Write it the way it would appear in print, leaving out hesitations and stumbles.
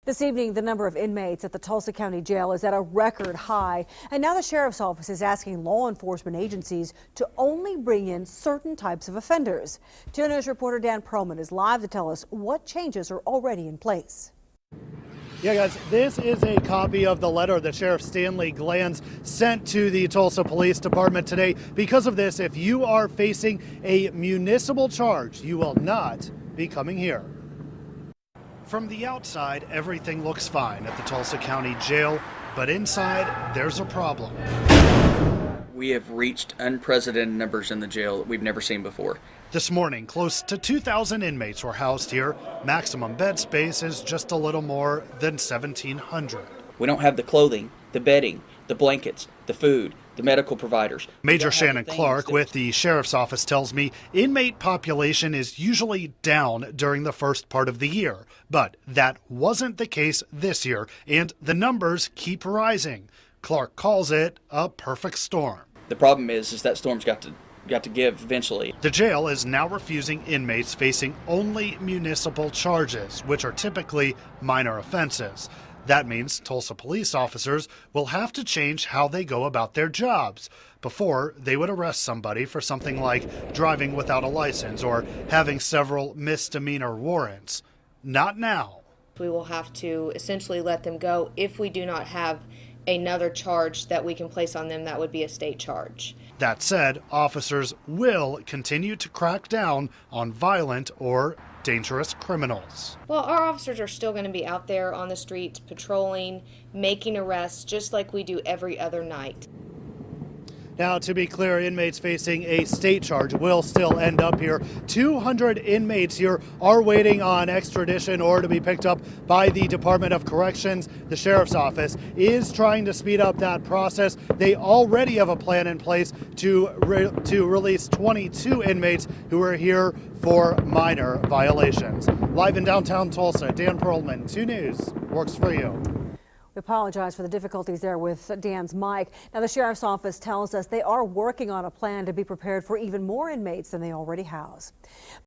This evening, the number of inmates at the Tulsa County Jail is at a record high, and now the sheriff's office is asking law enforcement agencies to only bring in certain types of offenders. 2 News reporter Dan Perlman is live to tell us what changes are already in place. Yeah, guys, this is a copy of the letter that Sheriff Stanley Glanz sent to the Tulsa Police Department today. Because of this, if you are facing a municipal charge, you will not be coming here. From the outside, everything looks fine at the Tulsa County Jail, but inside, there's a problem. We have reached unprecedented numbers in the jail that we've never seen before. This morning, close to 2,000 inmates were housed here. Maximum bed space is just a little more than 1,700. We don't have the clothing, the bedding, the blankets, the food, the medical providers. Major Shannon Clark with the Sheriff's Office tells me inmate population is usually down during the first part of the year, but that wasn't the case this year, and the numbers keep rising. Clark calls it a perfect storm. The problem is that storm's got to give eventually. The jail is now refusing inmates facing only municipal charges, which are typically minor offenses. That means Tulsa police officers will have to change how they go about their jobs. Before, they would arrest somebody for something like driving without a license or having several misdemeanor warrants. Not now. We will have to essentially let them go if we do not have another charge that we can place on them that would be a state charge. That said, officers will continue to crack down on violent or dangerous criminals. Well, our officers are still going to be out there on the streets patrolling, making arrests, just like we do every other night. Now, to be clear, inmates facing a state charge will still end up here. 200 inmates here are waiting on extradition or to be picked up by the Department of Corrections. The Sheriff's Office is trying to speed up that process. They already have a plan in place to release 22 inmates who are here for minor violations. Live in downtown Tulsa, Dan Perlman, 2 News, works for you. We apologize for the difficulties there with Dan's mic. Now, the Sheriff's Office tells us they are working on a plan to be prepared for even more inmates than they already house.